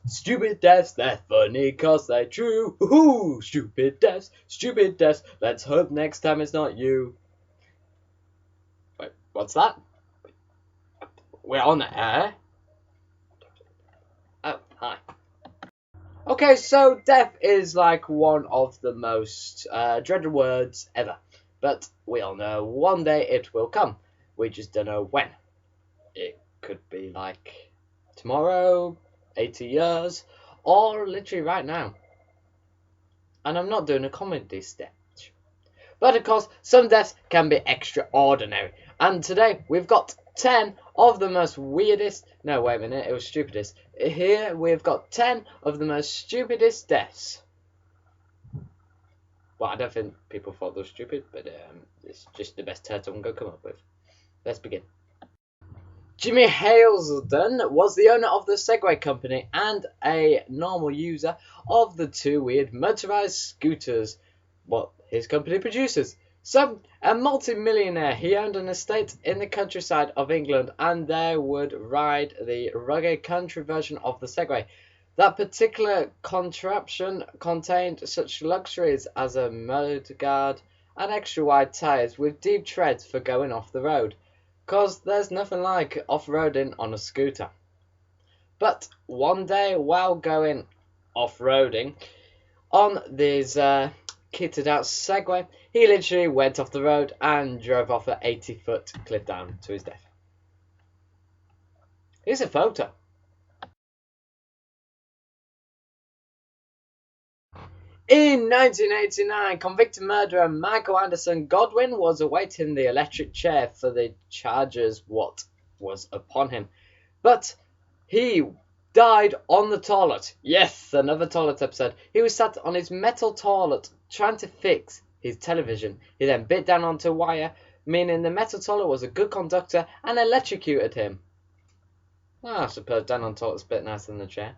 Stupid deaths, they're funny cause they're true. Hoo-hoo! Stupid deaths, let's hope next time it's not you. Wait, what's that? We're on the air? Oh, hi. Okay, so death is like one of the most dreaded words ever. But we all know one day it will come. We just don't know when. It could be like tomorrow, 80 years, or literally right now. And I'm not doing a comedy sketch. But of course, some deaths can be extraordinary. And today we've got 10 of the most weirdest... No, wait a minute, it was stupidest. Here we've got 10 of the most stupidest deaths. Well, I don't think people thought they were stupid, but it's just the best turtle I'm going to come up with. Let's begin. Jimmy Hazelden was the owner of the Segway company and a normal user of the two weird motorized scooters what his company produces. So, a multi-millionaire, he owned an estate in the countryside of England and there would ride the rugged country version of the Segway. That particular contraption contained such luxuries as a mudguard and extra wide tyres with deep treads for going off the road. Cause there's nothing like off-roading on a scooter. But one day while going off-roading on this kitted out Segway, he literally went off the road and drove off an 80-foot cliff down to his death. Here's a photo. In 1989, convicted murderer Michael Anderson Godwin was awaiting the electric chair for the charges what was upon him. But he died on the toilet. Yes, another toilet episode. He was sat on his metal toilet trying to fix his television. He then bit down onto a wire, meaning the metal toilet was a good conductor and electrocuted him. Well, I suppose down on toilet's a bit nicer than the chair.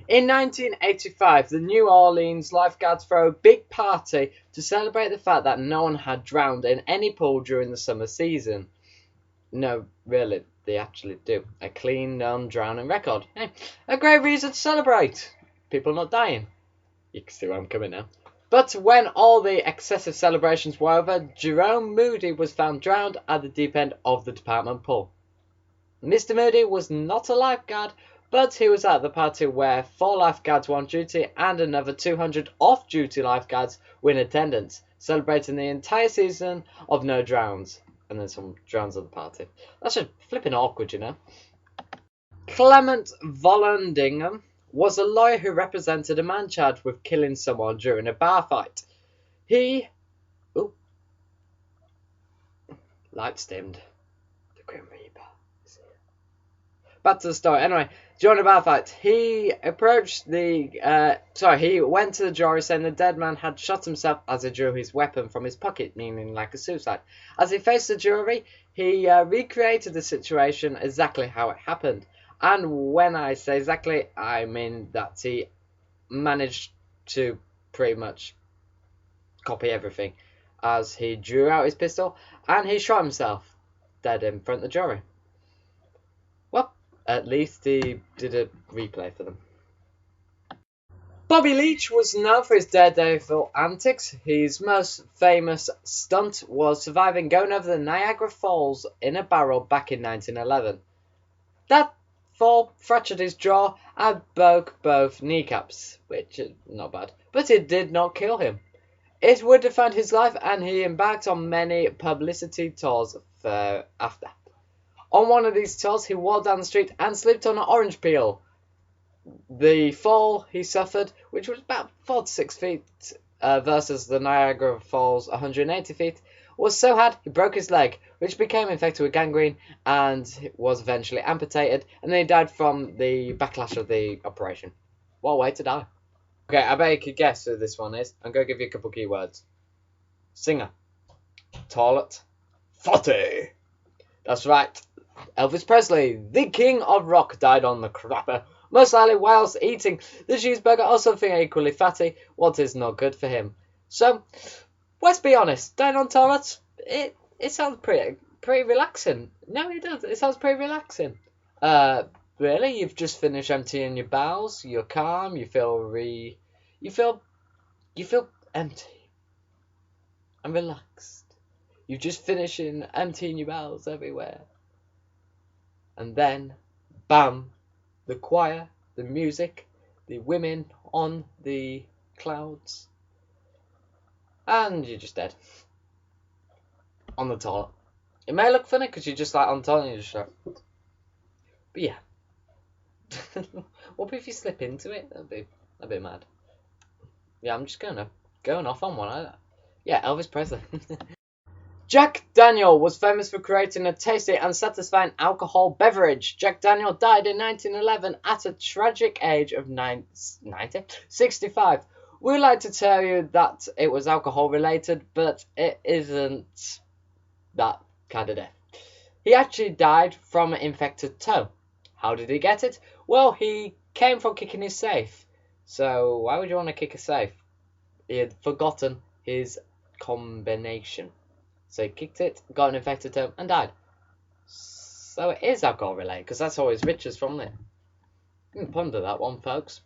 In 1985, the New Orleans lifeguards throw a big party to celebrate the fact that no one had drowned in any pool during the summer season. No, really, they actually do. A clean, non-drowning record. Hey, a great reason to celebrate. People not dying. You can see where I'm coming now. But when all the excessive celebrations were over, Jerome Moody was found drowned at the deep end of the department pool. Mr. Moody was not a lifeguard, but he was at the party where 4 lifeguards were on duty and another 200 off-duty lifeguards were in attendance, celebrating the entire season of no drowns. And then some drowns at the party. That's just flipping awkward, you know. Clement Vollandingham was a lawyer who represented a man charged with killing someone during a bar fight. He... Ooh. Lights dimmed. The Grim Reaper. Back to the story. Anyway, during a bar fight, he approached the... he went to the jury saying the dead man had shot himself as he drew his weapon from his pocket, meaning like a suicide. As he faced the jury, he recreated the situation exactly how it happened. And when I say exactly, I mean that he managed to pretty much copy everything. As he drew out his pistol and he shot himself dead in front of the jury. Well, at least he did a replay for them. Bobby Leach was known for his daredevil antics. His most famous stunt was surviving going over the Niagara Falls in a barrel back in 1911. That fall fractured his jaw and broke both kneecaps, which is not bad, but it did not kill him. It would define his life and he embarked on many publicity tours after. On one of these tours, he walked down the street and slipped on an orange peel. The fall he suffered, which was about 4 to 6 feet versus the Niagara Falls 180 feet, was so hard he broke his leg, which became infected with gangrene and was eventually amputated, and then he died from the backlash of the operation. What a way to die. Okay, I bet you could guess who this one is. I'm going to give you a couple keywords. Singer. Toilet. Footy. That's right. Elvis Presley, the king of rock, died on the crapper, most likely whilst eating the cheeseburger or something equally fatty, what is not good for him. So, let's be honest, dying on toilets, it sounds pretty relaxing. No, it does. It sounds pretty relaxing. Really, you've just finished emptying your bowels. You're calm. You feel you feel empty and relaxed. You're just finishing emptying your bowels everywhere, and then, bam, the choir, the music, the women on the clouds, and you're just dead on the toilet. It may look funny because you're just like on the toilet and you're just like, but yeah. What if you slip into it? That'd be mad. Yeah, I'm just going off on one. Yeah, Elvis Presley. Jack Daniel was famous for creating a tasty and satisfying alcohol beverage. Jack Daniel died in 1911 at a tragic age of 65. We like to tell you that it was alcohol related, but it isn't that kind of death. He actually died from an infected toe. How did he get it? Well, he came from kicking his safe. So why would you want to kick a safe? He had forgotten his combination. So he kicked it, got an infected toe, and died. So it is alcohol related, because that's all his riches from there. You can ponder that one, folks.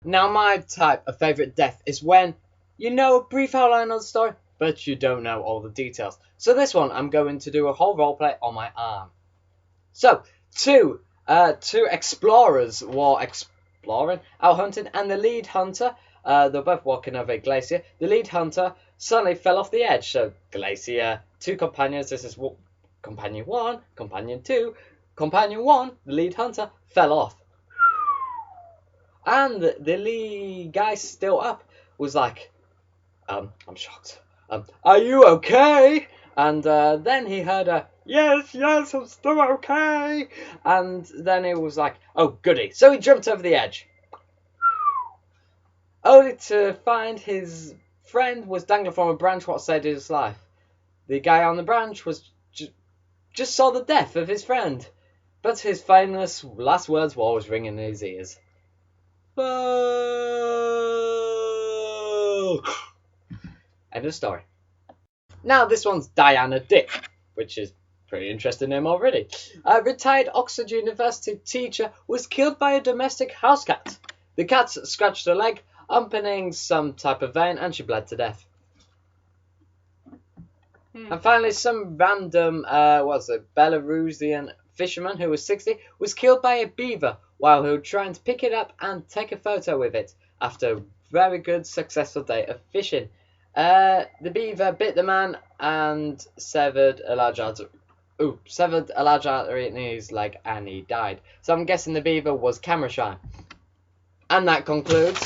Now, my type of favourite death is when you know a brief outline of the story, but you don't know all the details. So this one, I'm going to do a whole roleplay on my arm. So, two explorers were exploring, out hunting, and the lead hunter, they're both walking over a glacier. The lead hunter suddenly fell off the edge. So, glacier, two companions, this is companion one, companion two, companion one, the lead hunter, fell off. And the lead guy still up was like, I'm shocked. Are you okay? And then he heard a, yes, I'm still okay. And then he was like, oh, goody. So he jumped over the edge. Only to find his friend was dangling from a branch what saved his life. The guy on the branch was just saw the death of his friend. But his famous last words were always ringing in his ears. Whoa! End of story. Now this one's Diana Dick, which is pretty interesting name already. A retired Oxford University teacher was killed by a domestic house cat. The cat scratched her leg, opening some type of vein, and she bled to death. And finally, some random, Belarusian fisherman who was 60 was killed by a beaver while he was trying to pick it up and take a photo with it after a very good, successful day of fishing. The beaver bit the man and severed a large artery in his leg, and he died. So I'm guessing the beaver was camera shy. And that concludes...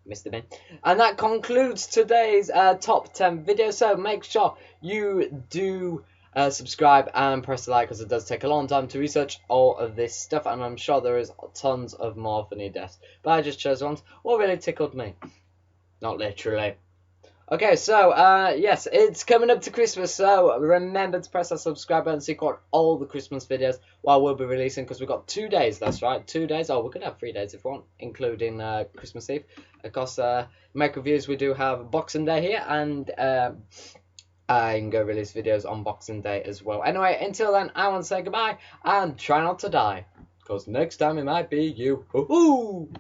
Mr. Bean. And that concludes today's top 10 video. So make sure you do subscribe and press the like, because it does take a long time to research all of this stuff, and I'm sure there is tons of more funny deaths. But I just chose ones what really tickled me. Not literally. Okay, so yes, it's coming up to Christmas, so remember to press that subscribe button so you got all the Christmas videos while we'll be releasing, because we've got 2 days, that's right, 2 days, we could have 3 days if we want, including Christmas Eve. Of course, make reviews, we do have Boxing Day here, and I can go release videos on Boxing Day as well. Anyway, until then, I want to say goodbye, and try not to die, because next time it might be you. Hoo-hoo!